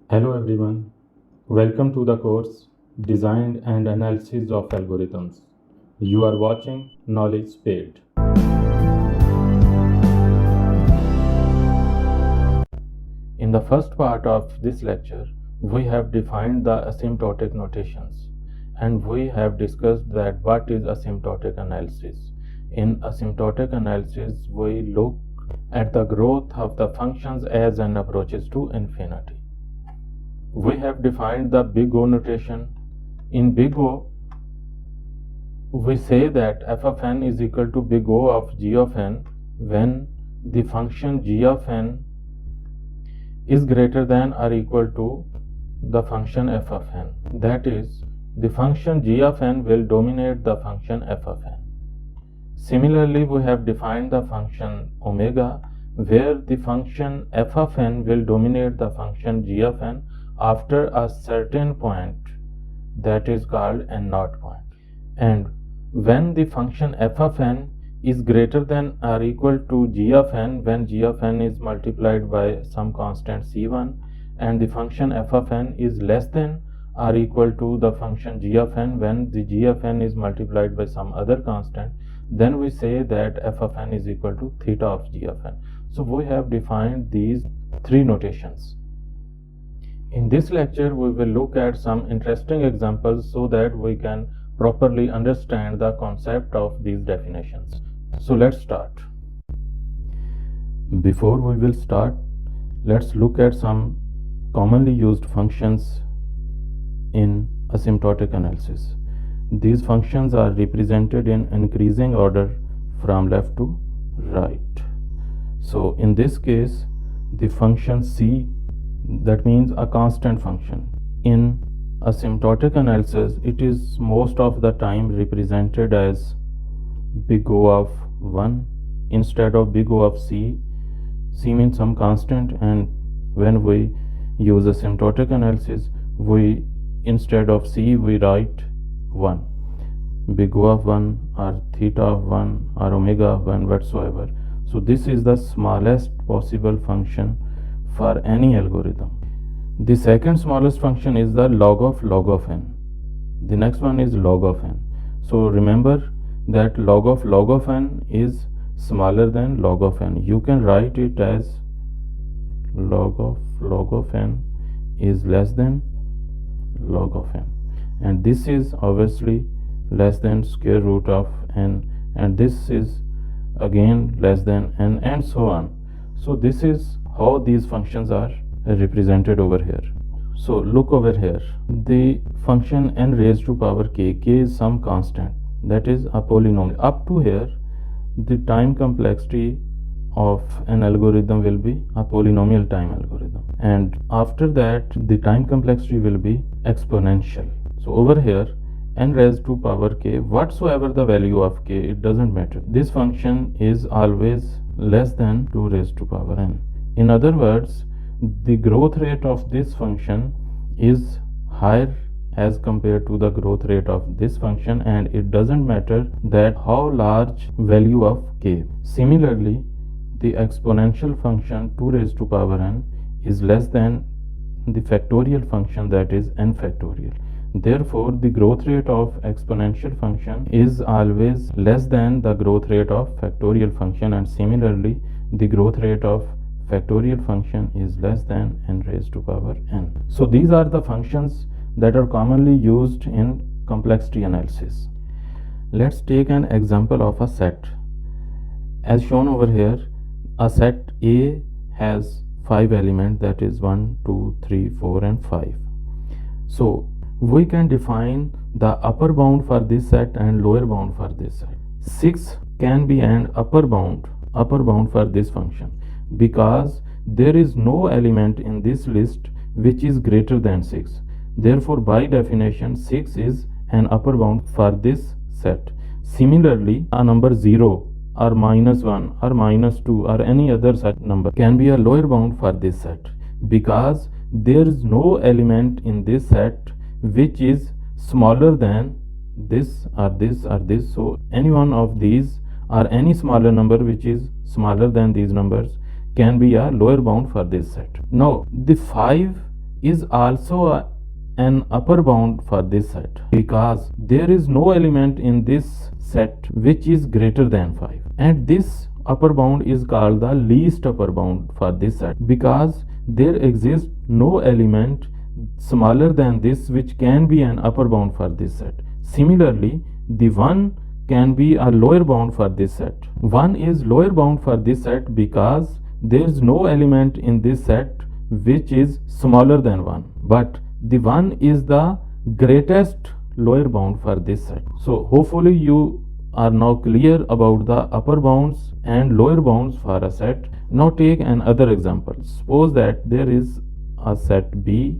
Hello everyone, welcome to the course Design and Analysis of Algorithms. You are watching Knowledge Spade. In the first part of this lecture, we have defined the asymptotic notations and we have discussed that what is asymptotic analysis. In asymptotic analysis, we look at the growth of the functions as n approaches to infinity. We have defined the big O notation. In big O, we say that f of n is equal to big O of g of n when the function g of n is greater than or equal to the function f of n. That is, the function g of n will dominate the function f of n. Similarly, we have defined the function omega where the function f of n will dominate the function g of n after a certain point that is called n naught point. And when the function f of n is greater than or equal to g of n when g of n is multiplied by some constant c1 and the function f of n is less than or equal to the function g of n when the g of n is multiplied by some other constant, then we say that f of n is equal to theta of g of n. So we have defined these three notations. In this lecture, we will look at some interesting examples so that we can properly understand the concept of these definitions. So let's start. Before we will start, let's look at some commonly used functions in asymptotic analysis. These functions are represented in increasing order from left to right. So in this case, the function c, that means a constant function. In asymptotic analysis, it is most of the time represented as big O of 1 instead of big O of c. C means some constant, and when we use asymptotic analysis, we instead of c we write 1, big O of 1 or theta of 1 or omega of 1 whatsoever. So this is the smallest possible function for any algorithm. The second smallest function is the log of n. The next one is log of n. So remember that log of n is smaller than log of n. You can write it as log of n is less than log of n, and this is obviously less than square root of n, and this is again less than n, and so on. So this is how these functions are represented over here. So look over here, the function n raised to power k is some constant, that is a polynomial. Up to here, the time complexity of an algorithm will be a polynomial time algorithm, and after that the time complexity will be exponential. So over here, n raised to power k, whatsoever the value of k, it doesn't matter, this function is always less than 2 raised to power n. In other words, the growth rate of this function is higher as compared to the growth rate of this function, and it doesn't matter that how large value of k. Similarly, the exponential function 2 raised to power n is less than the factorial function, that is n factorial. Therefore, the growth rate of exponential function is always less than the growth rate of factorial function, and similarly, the growth rate of factorial function is less than n raised to power n. So these are the functions that are commonly used in complexity analysis. Let's take an example of a set. As shown over here, a set A has 5 elements, that is 1, 2, 3, 4 and 5. So we can define the upper bound for this set and lower bound for this set. 6 can be an upper bound for this function, because there is no element in this list which is greater than 6. Therefore, by definition, 6 is an upper bound for this set. Similarly, a number 0 or -1 or -2 or any other such number can be a lower bound for this set, because there is no element in this set which is smaller than this or this or this. So any one of these or any smaller number which is smaller than these numbers can be a lower bound for this set. Now the 5 is also an upper bound for this set because there is no element in this set which is greater than 5, and this upper bound is called the least upper bound for this set because there exists no element smaller than this which can be an upper bound for this set. Similarly, the 1 can be a lower bound for this set. 1 is lower bound for this set because there is no element in this set which is smaller than 1, but the 1 is the greatest lower bound for this set. So hopefully you are now clear about the upper bounds and lower bounds for a set. Now take another example. Suppose that there is a set B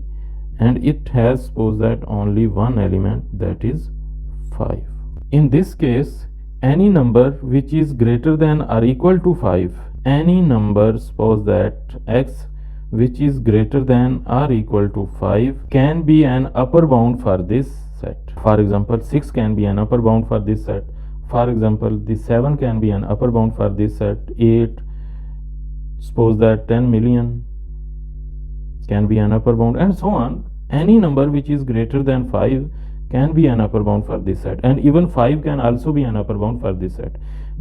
and it has, suppose that, only one element, that is 5. In this case, any number which is greater than or equal to 5, any number, suppose that x, which is greater than or equal to 5 can be an upper bound for this set. For example, 6 can be an upper bound for this set. For example, the 7 can be an upper bound for this set. 8, suppose that 10 million can be an upper bound, and so on. Any number which is greater than 5 can be an upper bound for this set, and even 5 can also be an upper bound for this set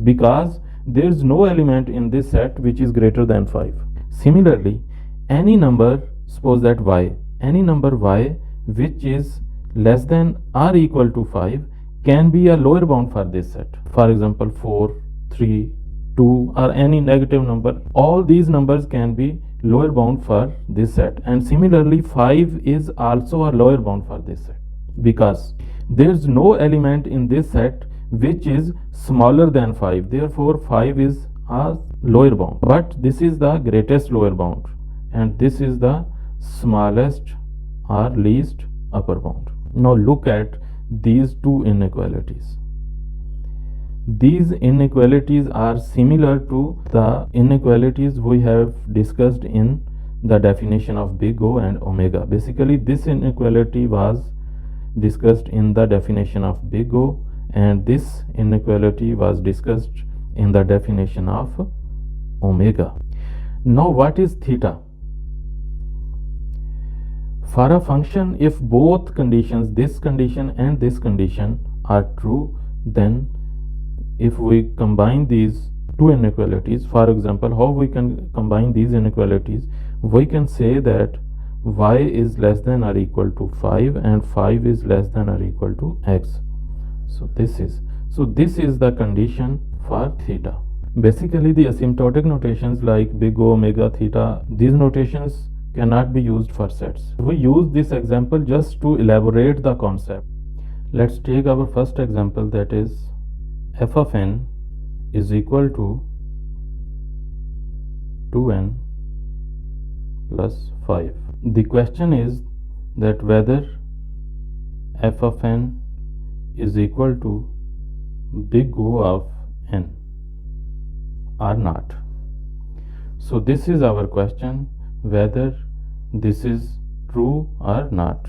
because there is no element in this set which is greater than 5. Similarly, any number, suppose that y, any number y which is less than or equal to 5 can be a lower bound for this set. For example, 4, 3, 2 or any negative number. All these numbers can be lower bound for this set, and similarly 5 is also a lower bound for this set because there is no element in this set which is smaller than 5. Therefore 5 is a lower bound, but this is the greatest lower bound and this is the smallest or least upper bound. Now look at these two inequalities. These inequalities are similar to the inequalities we have discussed in the definition of big O and omega. Basically, this inequality was discussed in the definition of big O, and this inequality was discussed in the definition of omega. Now, what is theta? For a function, if both conditions, this condition and this condition, are true, then if we combine these two inequalities, for example, how we can combine these inequalities? We can say that y is less than or equal to 5 and 5 is less than or equal to x. So this is the condition for theta. Basically, the asymptotic notations like big O, omega, theta, these notations cannot be used for sets. We use this example just to elaborate the concept. Let's take our first example, that is f of n is equal to 2n plus 5. The question is that whether f of n is equal to big O of n or not. So this is our question, whether this is true or not.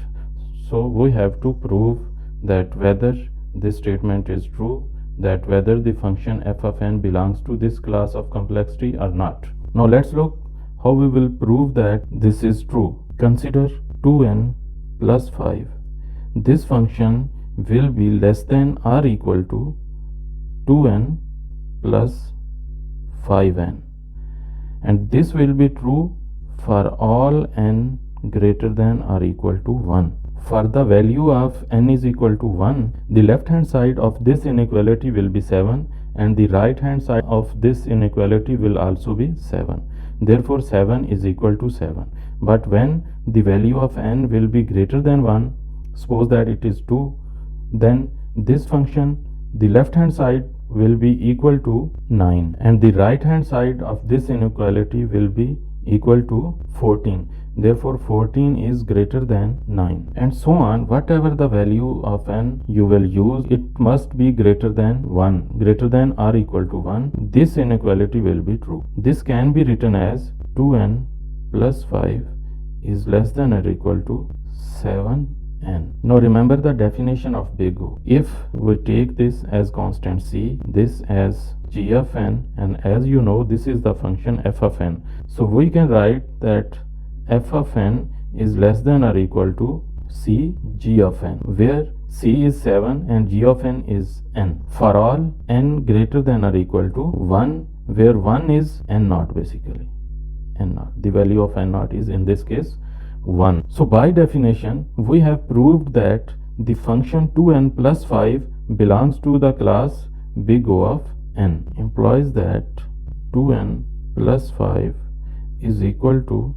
So we have to prove that whether this statement is true, that whether the function f of n belongs to this class of complexity or not. Now let's look how we will prove that this is true. Consider 2n plus 5. This function will be less than or equal to 2n plus 5n, and this will be true for all n greater than or equal to 1. For the value of n is equal to 1, the left hand side of this inequality will be 7 and the right hand side of this inequality will also be 7. Therefore 7 is equal to 7. But when the value of n will be greater than 1, suppose that it is 2, then this function, the left hand side will be equal to 9 and the right hand side of this inequality will be equal to 14. Therefore 14 is greater than 9, and so on. Whatever the value of n you will use, it must be greater than 1, greater than or equal to 1. This inequality will be true. This can be written as 2n plus 5 is less than or equal to 7n. Now remember the definition of big O. If we take this as constant c, this as g of n, and as you know, this is the function f of n. So we can write that f of n is less than or equal to C g of n, where C is 7 and g of n is n. For all n greater than or equal to 1, where 1 is n naught basically. N naught. The value of n naught is in this case 1. So by definition, we have proved that the function 2n plus 5 belongs to the class big O of n. Implies that 2n plus 5 is equal to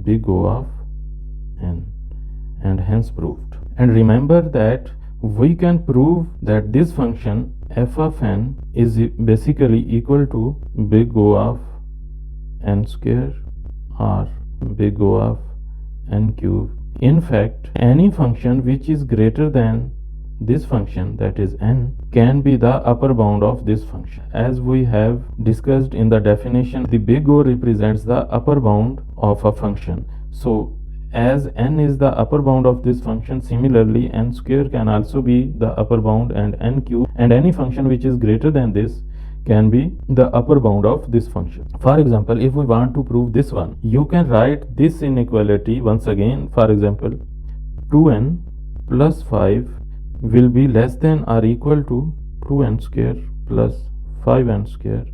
big O of n, and hence proved. And remember that we can prove that this function f of n is basically equal to big O of n square or big O of n cube. In fact, any function which is greater than this function, that is n, can be the upper bound of this function. As we have discussed in the definition, the big O represents the upper bound of a function. So as n is the upper bound of this function, similarly n square can also be the upper bound, and n cube, and any function which is greater than this can be the upper bound of this function. For example, if we want to prove this one, you can write this inequality once again. For example, 2n plus 5 will be less than or equal to 2n square plus 5n square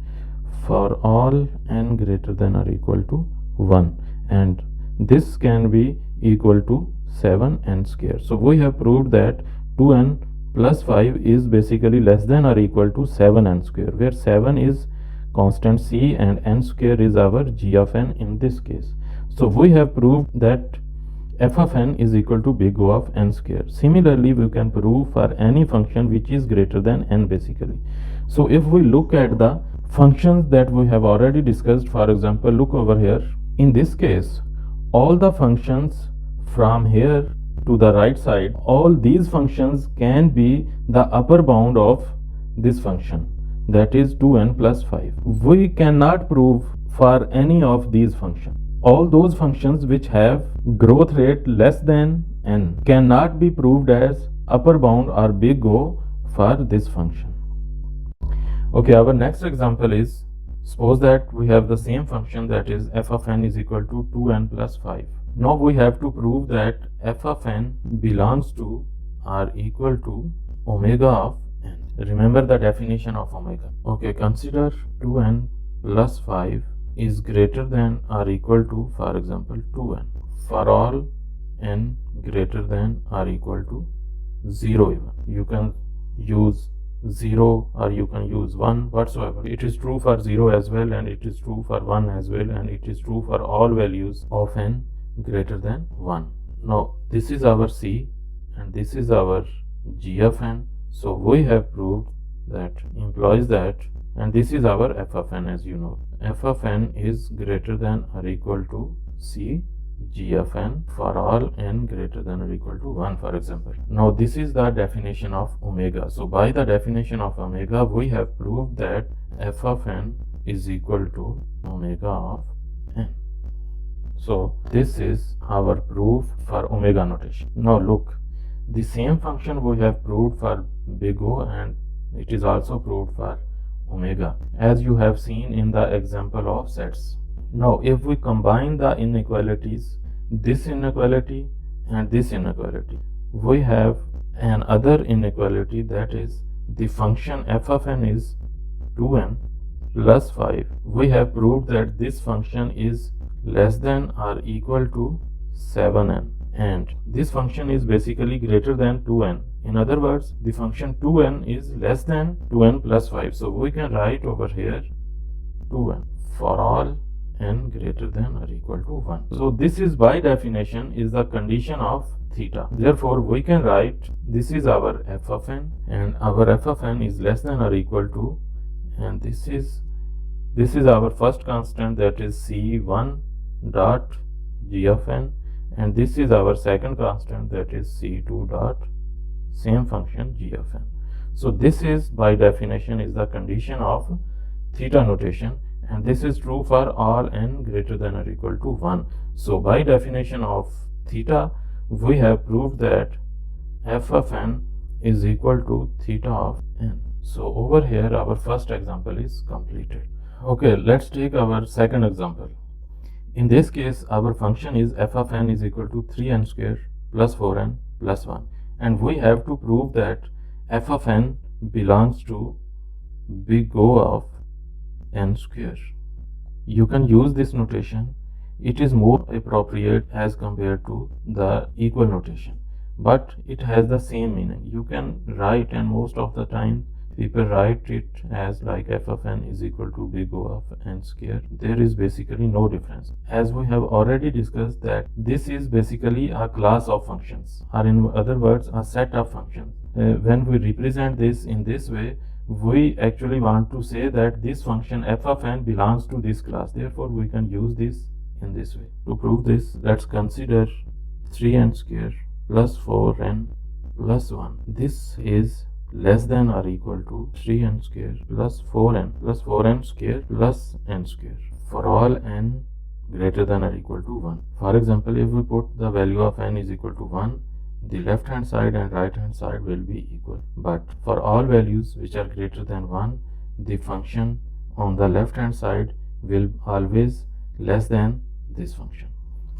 for all n greater than or equal to 1, and this can be equal to 7n square. So we have proved that 2n plus 5 is basically less than or equal to 7n square, where 7 is constant C and n square is our g of n in this case. So we have proved that f of n is equal to big O of n square. Similarly, we can prove for any function which is greater than n basically. So if we look at the functions that we have already discussed, for example, look over here. In this case, all the functions from here to the right side, all these functions can be the upper bound of this function, that is 2n plus 5. We cannot prove for any of these functions. All those functions which have growth rate less than n cannot be proved as upper bound or big O for this function. Okay, our next example is, suppose that we have the same function, that is f of n is equal to 2n plus 5. Now we have to prove that f of n belongs to or equal to omega of n. Remember the definition of omega. Okay, consider 2n plus 5 is greater than or equal to, for example, 2n for all n greater than or equal to 0 even. You can use 0 or you can use 1 whatsoever. It is true for 0 as well, and it is true for 1 as well, and it is true for all values of n greater than 1. Now this is our C and this is our g of n. So we have proved that implies that, and this is our f of n. As you know, f of n is greater than or equal to C g of n for all n greater than or equal to 1, for example. Now this is the definition of omega. So by the definition of omega, we have proved that f of n is equal to omega of n. So this is our proof for omega notation. Now look, the same function we have proved for big O, and it is also proved for omega, as you have seen in the example of sets. Now if we combine the inequalities, this inequality and this inequality, we have another inequality, that is the function f of n is 2n plus 5. We have proved that this function is less than or equal to 7n, and this function is basically greater than 2n. In other words, the function 2n is less than 2n plus 5. So we can write over here 2n for all n greater than or equal to 1. So this is by definition is the condition of theta. Therefore we can write this is our f of n, and our f of n is less than or equal to, and this is our first constant, that is c1 dot g of n, and this is our second constant, that is c2 dot same function g of n. So this is by definition is the condition of theta notation, and this is true for all n greater than or equal to 1. So by definition of theta, we have proved that f of n is equal to theta of n. So over here our first example is completed. Okay, let's take our second example. In this case, our function is f of n is equal to 3n square plus 4n plus 1, and we have to prove that f of n belongs to big O of n square. You can use this notation. It is more appropriate as compared to the equal notation, but it has the same meaning. You can write, and most of the time people write it as like f of n is equal to big O of n square. There is basically no difference. As we have already discussed that this is basically a class of functions, or in other words a set of functions. When we represent this in this way, we actually want to say that this function f of n belongs to this class. Therefore we can use this in this way. To prove this, let's consider 3n square plus 4n plus 1. This is less than or equal to 3n square plus 4n square plus n square for all n greater than or equal to 1. For example, if we put the value of n is equal to 1, the left hand side and right hand side will be equal. But for all values which are greater than 1, the function on the left hand side will always less than this function.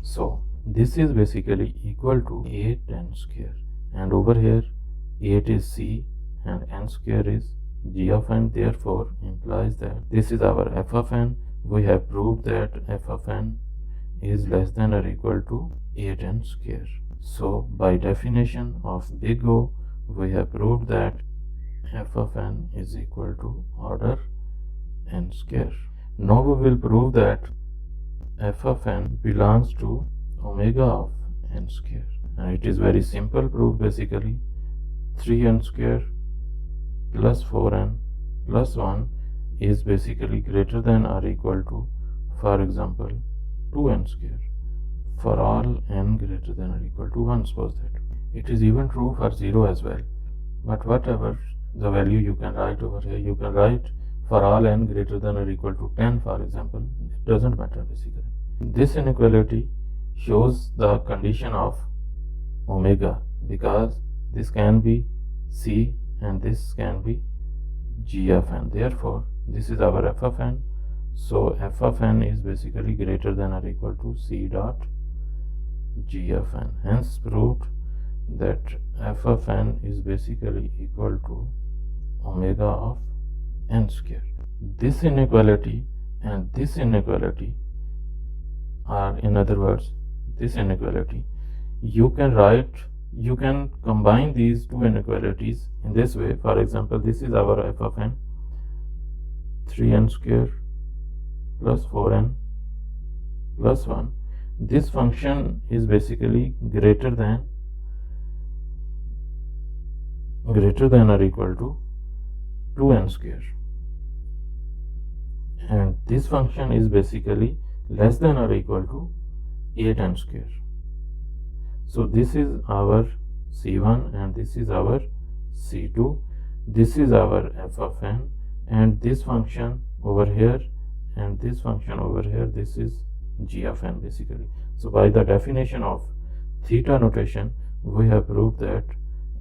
So this is basically equal to 8n square, and over here 8 is c and n square is g of n. Therefore implies that this is our f of n. We have proved that f of n is less than or equal to 8n square. So by definition of big O, we have proved that f of n is equal to order n square. Now we will prove that f of n belongs to omega of n square, and it is very simple proof. Basically 3n square plus 4n plus 1 is basically greater than or equal to, for example, 2n square for all n greater than or equal to 1. Suppose that it is even true for 0 as well, but whatever the value you can write over here, you can write for all n greater than or equal to 10, for example. It doesn't matter basically. This inequality shows the condition of omega, because this can be c and this can be g of n. Therefore this is our f of n. So f of n is basically greater than or equal to c dot g of n. Hence proved that f of n is basically equal to omega of n square. This inequality and this inequality, or in other words this inequality, you can combine these two inequalities in this way. For example, this is our f of n, 3n square plus 4n plus 1. This function is basically greater than or equal to 2n square, and this function is basically less than or equal to 8n square. So this is our c1 and this is our c2. This is our f of n, and this function over here and this function over here, this is g of n basically. So by the definition of theta notation, we have proved that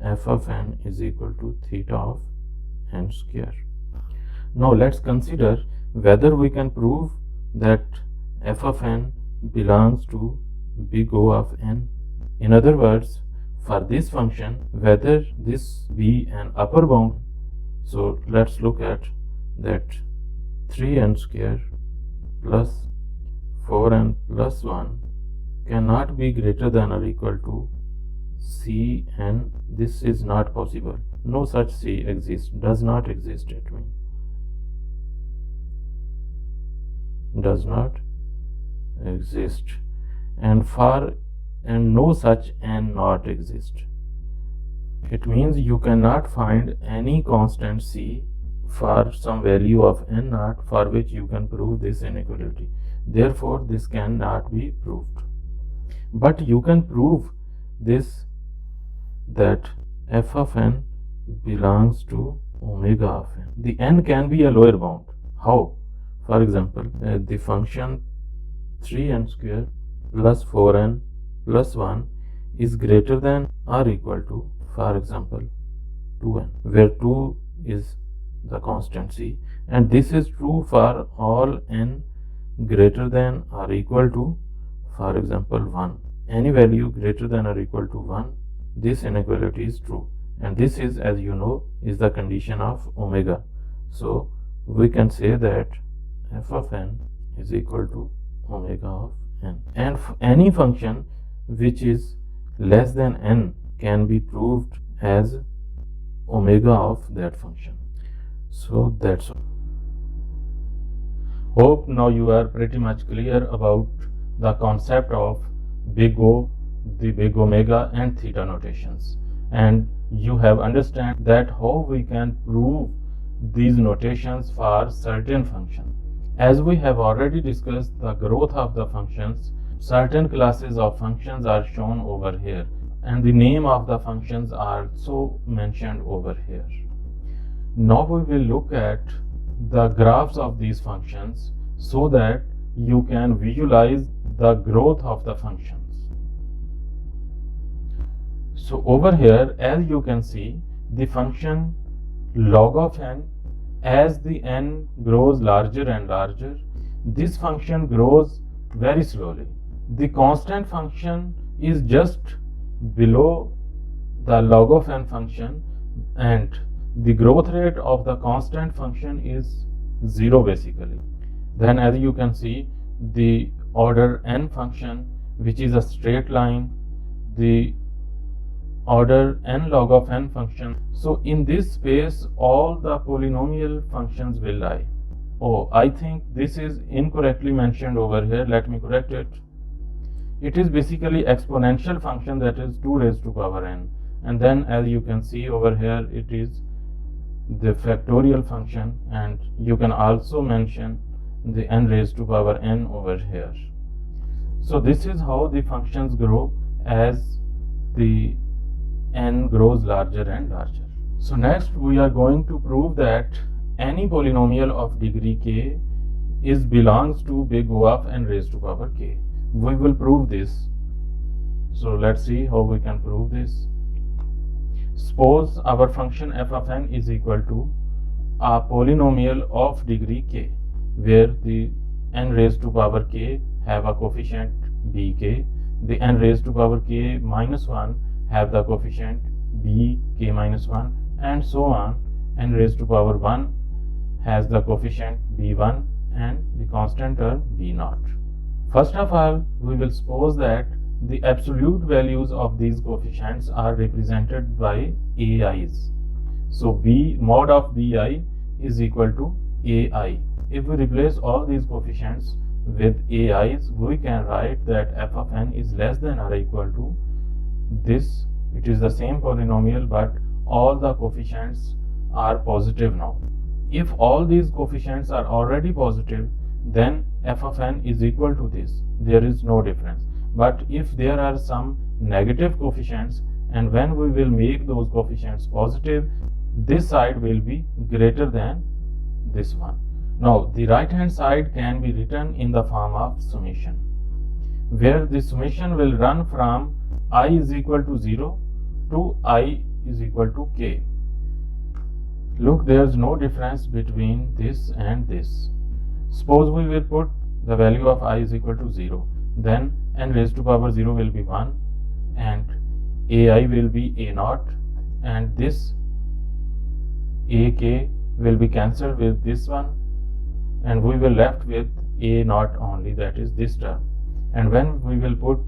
f of n is equal to theta of n square. Now let's consider whether we can prove that f of n belongs to big O of n. In other words, for this function, whether this be an upper bound. So let's look at that 3n square plus 4n plus 1 cannot be greater than or equal to cn. This is not possible. No such c exists, does not exist. It means does not exist, and no such n not exist. It means you cannot find any constant c for some value of n naught for which you can prove this inequality. Therefore this cannot be proved. But you can prove this, that f of n belongs to omega of n. The n can be a lower bound. How? For example, the function 3n square plus 4n plus 1 is greater than or equal to, for example, 2n, where 2 is the constant c, and this is true for all n greater than or equal to, for example, 1. Any value greater than or equal to 1, this inequality is true. And this is, as you know, is the condition of omega. So we can say that f of n is equal to omega of n. And any function which is less than n can be proved as omega of that function. So that's all. Hope now you are pretty much clear about the concept of big O, the big omega and theta notations, and you have understand that how we can prove these notations for certain functions. As we have already discussed the growth of the functions, certain classes of functions are shown over here and the name of the functions are also mentioned over here. Now we will look at the graphs of these functions so that you can visualize the growth of the functions. So over here, as you can see, the function log of n, as the n grows larger and larger, this function grows very slowly. The constant function is just below the log of n function, and the growth rate of the constant function is 0 basically. Then as you can see, the order n function, which is a straight line, the order n log of n function. So in this space all the polynomial functions will lie. Oh, I think this is incorrectly mentioned over here. Let me correct it. It is basically exponential function, that is 2 raised to power n, and then as you can see over here it is the factorial function, and you can also mention the n raised to power n over here. So this is how the functions grow as the n grows larger and larger. So next we are going to prove that any polynomial of degree k is belongs to big O of n raised to power k. We will prove this. So let's see how we can prove this. Suppose our function f of n is equal to a polynomial of degree k, where the n raised to power k have a coefficient bk, the n raised to power k minus 1 have the coefficient bk minus 1, and so on. N raised to power 1 has the coefficient b1 and the constant term b0. First of all, we will suppose that the absolute values of these coefficients are represented by ai's. So b mod of bi is equal to ai. If we replace all these coefficients with ai's, we can write that f of n is less than or equal to this. It is the same polynomial, but all the coefficients are positive now. If all these coefficients are already positive, then f of n is equal to this. There is no difference. But if there are some negative coefficients, and when we will make those coefficients positive, this side will be greater than this one. Now the right hand side can be written in the form of summation, where the summation will run from I is equal to 0 to I is equal to k. Look, there is no difference between this and this. Suppose we will put the value of I is equal to 0, then n raised to power 0 will be 1 and ai will be a0, and this ak will be cancelled with this one, and we will left with a0 only, that is this term. And when we will put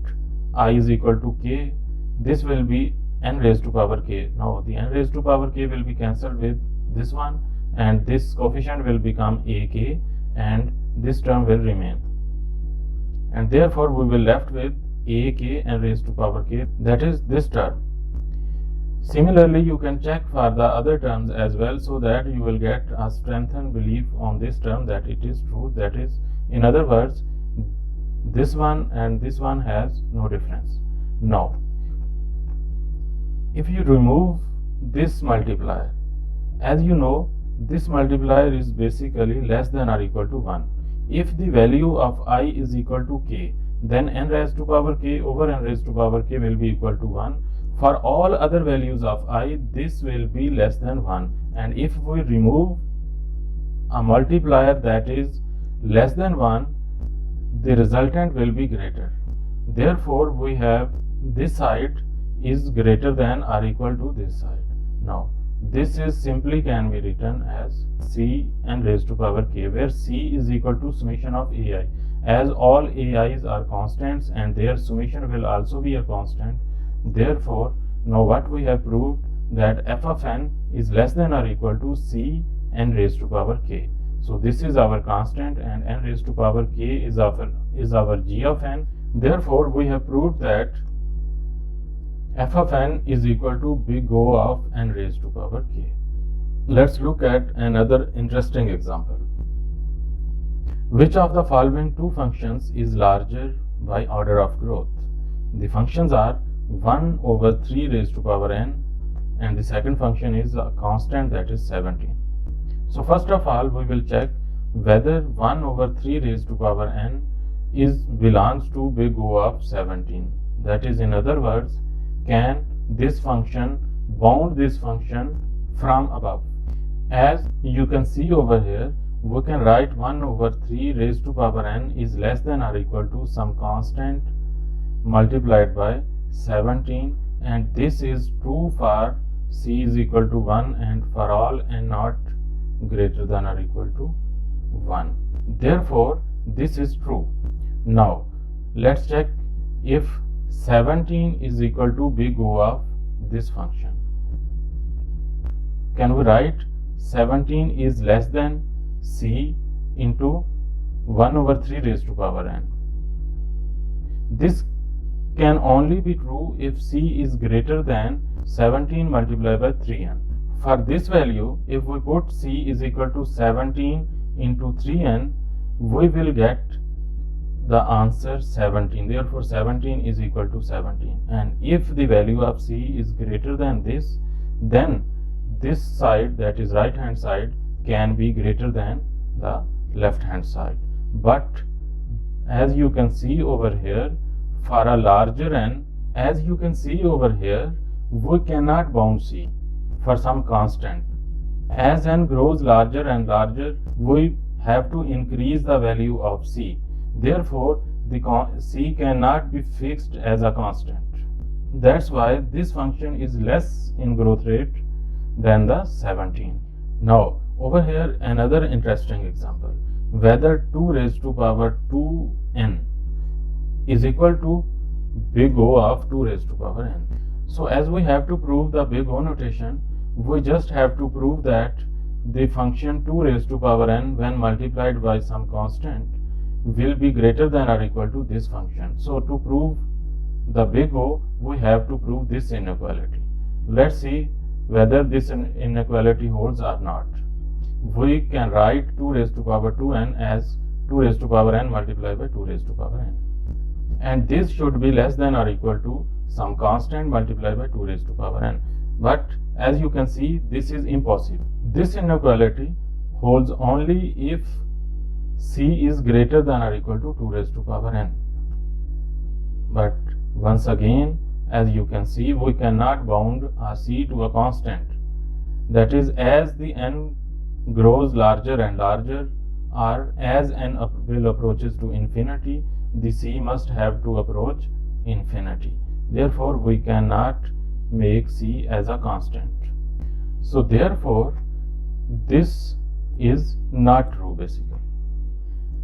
I is equal to k, this will be n raised to power k. Now the n raised to power k will be cancelled with this one, and this coefficient will become ak, and this term will remain, and therefore we will left with ak n raised to power k, that is this term. Similarly, you can check for the other terms as well, so that you will get a strengthened belief on this term that it is true. That is, in other words, this one and this one has no difference. Now if you remove this multiplier, as you know, this multiplier is basically less than or equal to 1. If the value of I is equal to k, then n raised to power k over n raised to power k will be equal to 1. For all other values of I, this will be less than 1. And if we remove a multiplier that is less than 1, the resultant will be greater. Therefore, we have this side is greater than or equal to this side. Now, this is simply can be written as c n raised to power k, where c is equal to summation of ai. As all ai's are constants and their summation will also be a constant, therefore, now what we have proved that f of n is less than or equal to c n raised to power k. So this is our constant and n raised to power k is our g of n. Therefore, we have proved that f of n is equal to big O of n raised to power k. Let's look at another interesting example. Which of the following two functions is larger by order of growth? The functions are 1 over 3 raised to power n, and the second function is a constant, that is 17. So first of all, we will check whether 1 over 3 raised to power n belongs to big O of 17. That is, in other words, can this function bound this function from above? As you can see over here, we can write 1 over 3 raised to power n is less than or equal to some constant multiplied by 17, and this is true for c is equal to 1 and for all n not greater than or equal to 1. Therefore, this is true. Now, let's check if 17 is equal to big O of this function. Can we write 17 is less than c into 1 over 3 raised to power n? This can only be true if c is greater than 17 multiplied by 3n. For this value, if we put c is equal to 17 into 3n, we will get the answer 17. Therefore, 17 is equal to 17. And if the value of c is greater than this, then this side, that is right hand side, can be greater than the left hand side. But as you can see over here, for a larger n, as you can see over here, we cannot bound c for some constant. As n grows larger and larger, we have to increase the value of c. Therefore, the c cannot be fixed as a constant. That's why this function is less in growth rate than the 17. Now, over here another interesting example. Whether 2 raised to power 2n is equal to big O of 2 raised to power n. So as we have to prove the big O notation, we just have to prove that the function 2 raised to power n when multiplied by some constant will be greater than or equal to this function. So to prove the big O, we have to prove this inequality. Let's see whether this inequality holds or not. We can write 2 raised to power 2n as 2 raised to power n multiplied by 2 raised to power n. And this should be less than or equal to some constant multiplied by 2 raised to power n. But as you can see, this is impossible. This inequality holds only if c is greater than or equal to 2 raised to power n. But once again, as you can see, we cannot bound a c to a constant. That is, as the n grows larger and larger, or as n will approaches to infinity, the c must have to approach infinity. Therefore, we cannot make c as a constant. So therefore, this is not true basically.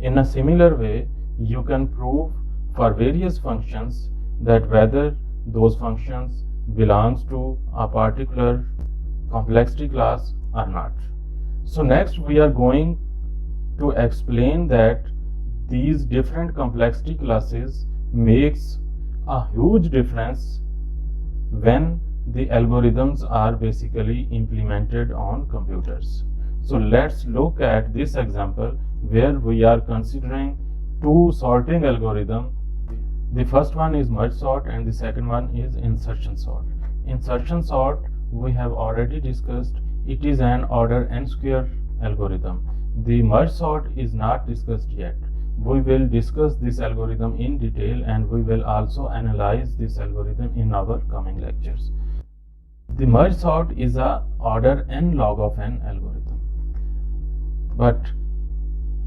In a similar way, you can prove for various functions that whether those functions belongs to a particular complexity class or not. So next we are going to explain that these different complexity classes makes a huge difference when the algorithms are basically implemented on computers. So let's look at this example where we are considering two sorting algorithms. The first one is merge sort and the second one is insertion sort. Insertion sort we have already discussed. It is an order n square algorithm. The merge sort is not discussed yet. We will discuss this algorithm in detail and we will also analyze this algorithm in our coming lectures. The merge sort is a order n log of n algorithm. But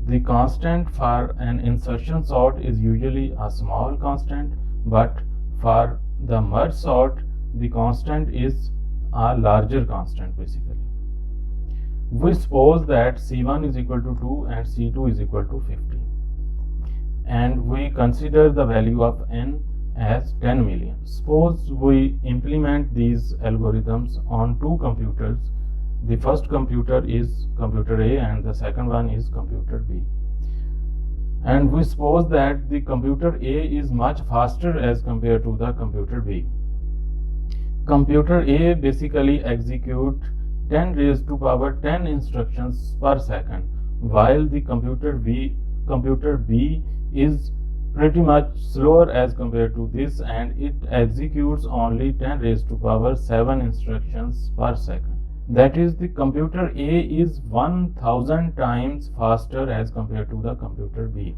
The constant for an insertion sort is usually a small constant, but for the merge sort, the constant is a larger constant basically. We suppose that C1 is equal to 2 and C2 is equal to 50. And we consider the value of n as 10 million. Suppose we implement these algorithms on two computers. The first computer is computer A and the second one is computer B. And we suppose that the computer A is much faster as compared to the computer B. Computer A basically executes 10 raised to power 10 instructions per second, while the computer B is pretty much slower as compared to this, and it executes only 10 raised to power 7 instructions per second. That is, the computer A is 1000 times faster as compared to the computer B.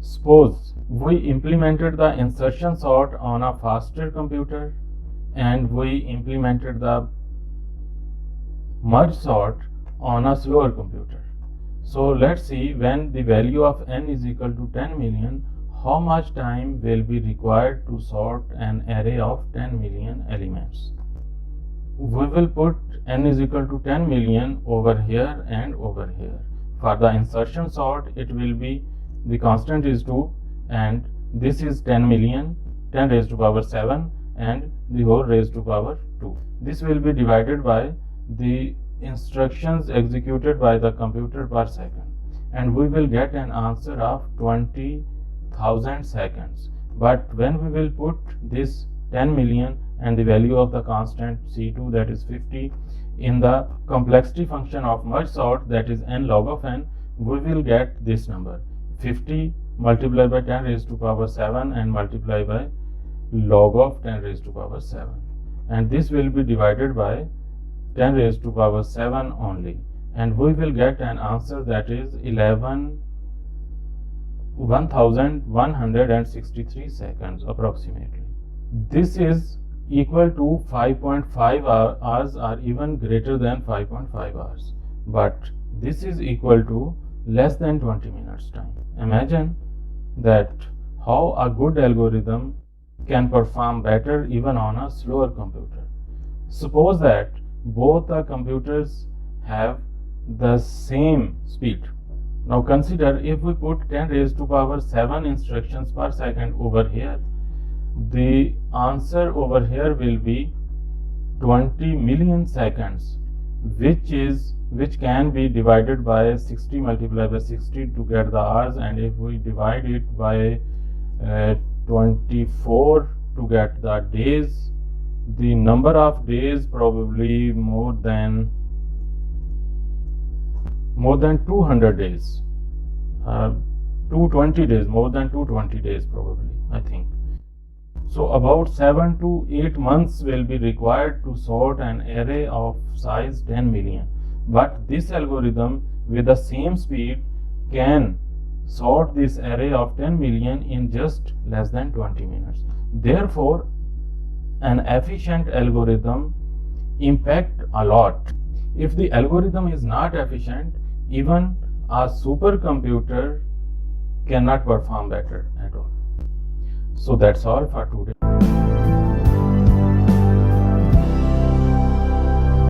Suppose we implemented the insertion sort on a faster computer and we implemented the merge sort on a slower computer. So let's see, when the value of n is equal to 10 million, how much time will be required to sort an array of 10 million elements. We will put n is equal to 10 million over here and over here. For the insertion sort, it will be, the constant is 2 and this is 10 million, 10 raised to power 7 and the whole raised to power 2. This will be divided by the instructions executed by the computer per second, and we will get an answer of 20,000 seconds. But when we will put this 10 million and the value of the constant C2, that is 50, in the complexity function of merge sort, that is n log of n, we will get this number 50 multiplied by 10 raised to power 7 and multiplied by log of 10 raised to power 7, and this will be divided by 10 raised to power 7 only, and we will get an answer that is 1163 seconds approximately. This is equal to 5.5 hours or even greater than 5.5 hours, but this is equal to less than 20 minutes time. Imagine that how a good algorithm can perform better even on a slower computer. Suppose that both the computers have the same speed. Now consider, if we put 10 raised to power 7 instructions per second over here, the answer over here will be 20 million seconds, which can be divided by 60 multiplied by 60 to get the hours, and if we divide it by 24 to get the days, the number of days probably more than 200 days, 220 days, more than 220 days probably, I think. So about 7 to 8 months will be required to sort an array of size 10 million. But this algorithm with the same speed can sort this array of 10 million in just less than 20 minutes. Therefore, an efficient algorithm impact a lot. If the algorithm is not efficient, even a supercomputer cannot perform better at all. So that's all for today.